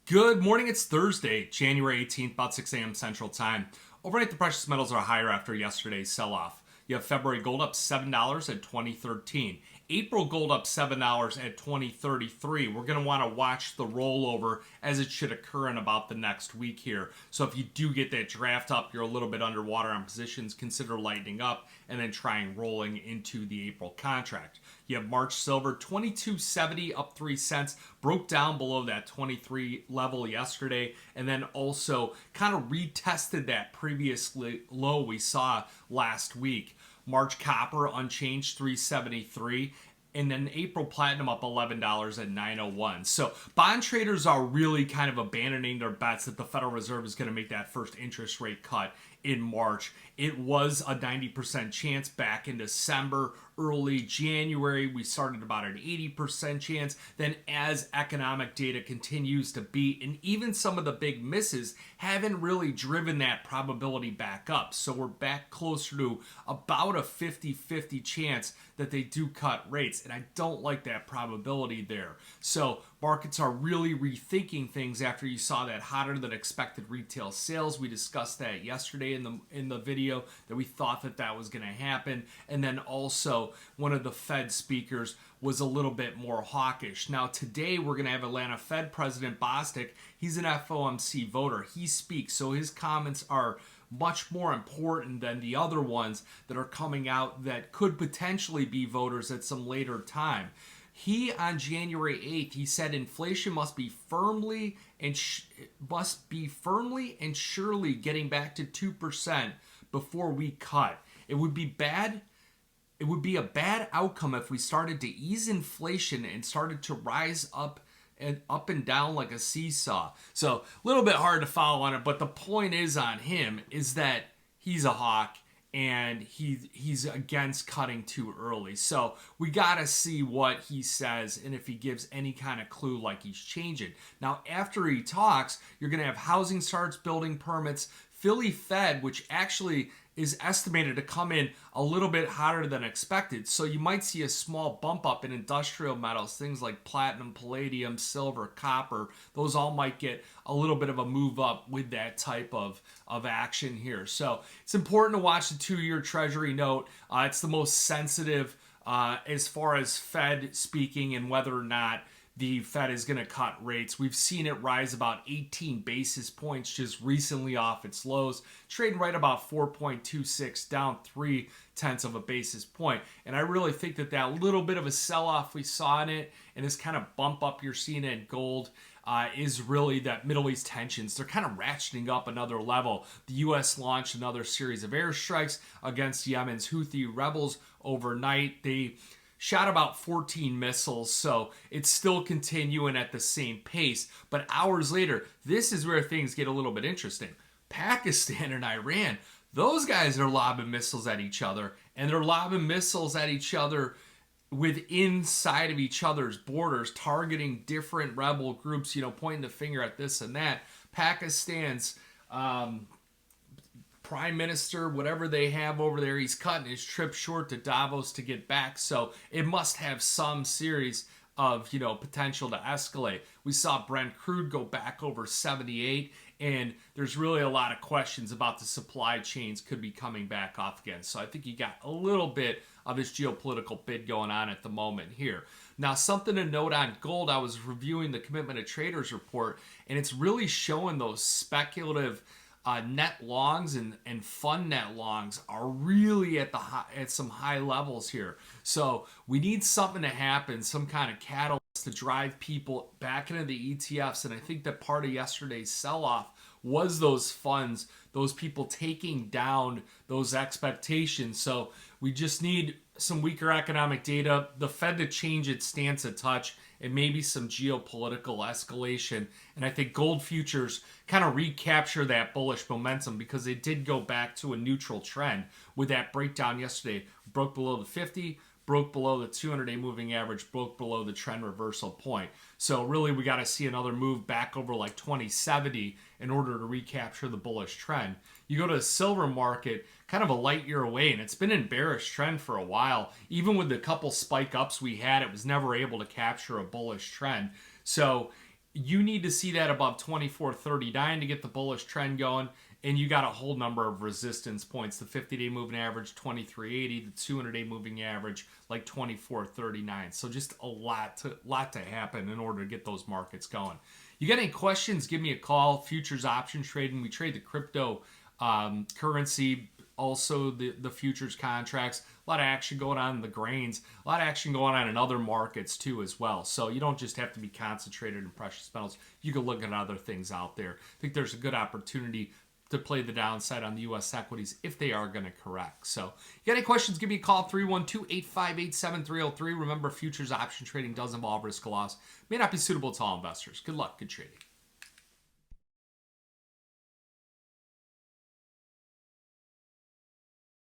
Good morning. It's Thursday, January 18th, about 6 a.m. Central Time. Overnight, the precious metals are higher after yesterday's sell-off. You have February gold up $7 at 2013. April gold up $7 at 2033. We're going to want to watch the rollover as it should occur in about the next week here. So if you do get that draft up, you're a little bit underwater on positions, consider lightening up and then trying rolling into the April contract. You have March silver 22.70 up 3 cents, broke down below that 23 level yesterday, and then also kind of retested that previous low we saw last week. March copper unchanged 373, and then April platinum up $11 at 901. So bond traders are really kind of abandoning their bets that the Federal Reserve is going to make that first interest rate cut in March. It was a 90% chance back in December. Early January, we started about an 80% chance. Then as economic data continues to beat, and even some of the big misses haven't really driven that probability back up. So we're back closer to about a 50-50 chance that they do cut rates. And I don't like that probability there. So markets are really rethinking things after you saw that hotter than expected retail sales. We discussed that yesterday in the video that we thought that was going to happen. And then also one of the Fed speakers was a little bit more hawkish. Now today we're going to have Atlanta Fed President Bostic. He's an FOMC voter. He speaks, so his comments are much more important than the other ones that are coming out that could potentially be voters at some later time. He, on January 8th, he said inflation must be firmly and surely getting back to 2% before we cut. It would be bad. It would be a bad outcome if we started to ease inflation and started to rise up and down like a seesaw. So a little bit hard to follow on it, but the point is on him is that he's a hawk and he's against cutting too early. So we got to see what he says and if he gives any kind of clue like he's changing. Now, after he talks, you're going to have housing starts, building permits, Philly Fed, which actually is estimated to come in a little bit hotter than expected. So you might see a small bump up in industrial metals, things like platinum, palladium, silver, copper. Those all might get a little bit of a move up with that type of action here. So it's important to watch the 2-year Treasury note. It's the most sensitive as far as Fed speaking and whether or not the Fed is going to cut rates. We've seen it rise about 18 basis points just recently off its lows, trading right about 4.26, down 0.3 of a basis point. And I really think that little bit of a sell-off we saw in it and this kind of bump up you're seeing in gold is really that Middle East tensions. They're kind of ratcheting up another level. The U.S. launched another series of airstrikes against Yemen's Houthi rebels overnight. They shot about 14 missiles, so it's still continuing at the same pace. But hours later, this is where things get a little bit interesting. Pakistan and Iran, those guys are lobbing missiles at each other, and they're lobbing missiles at each other inside of each other's borders, targeting different rebel groups, pointing the finger at this and that. Pakistan's prime minister, whatever they have over there, he's cutting his trip short to Davos to get back. So it must have some series of, potential to escalate. We saw Brent crude go back over 78, and there's really a lot of questions about the supply chains could be coming back off again. So I think you got a little bit of this geopolitical bid going on at the moment here. Now, something to note on gold, I was reviewing the Commitment of Traders report, and it's really showing those speculative net longs and fund net longs are really at some high levels here. So we need something to happen, some kind of catalyst to drive people back into the ETFs. And I think that part of yesterday's sell-off was those funds, those people taking down those expectations. So we just need some weaker economic data, the Fed to change its stance a touch, and maybe some geopolitical escalation. And I think gold futures kind of recapture that bullish momentum because they did go back to a neutral trend with that breakdown yesterday. Broke below the 50, broke below the 200-day moving average, broke below the trend reversal point. So really we got to see another move back over like 2070 in order to recapture the bullish trend. You go to the silver market, kind of a light year away, and it's been in bearish trend for a while. Even with the couple spike ups we had, it was never able to capture a bullish trend. So You need to see that above 24.39 to get the bullish trend going. And you got a whole number of resistance points. The 50-day moving average, 23.80. The 200-day moving average, like 24.39. So just a lot to happen in order to get those markets going. You got any questions? Give me a call. Futures options trading. We trade the crypto currency, also the futures contracts. A lot of action going on in the grains. A lot of action going on in other markets too as well. So you don't just have to be concentrated in precious metals. You can look at other things out there. I think there's a good opportunity to play the downside on the U.S. equities if they are going to correct. So, you got any questions, give me a call, 312-858-7303. Remember, futures option trading does involve risk of loss. May not be suitable to all investors. Good luck, good trading.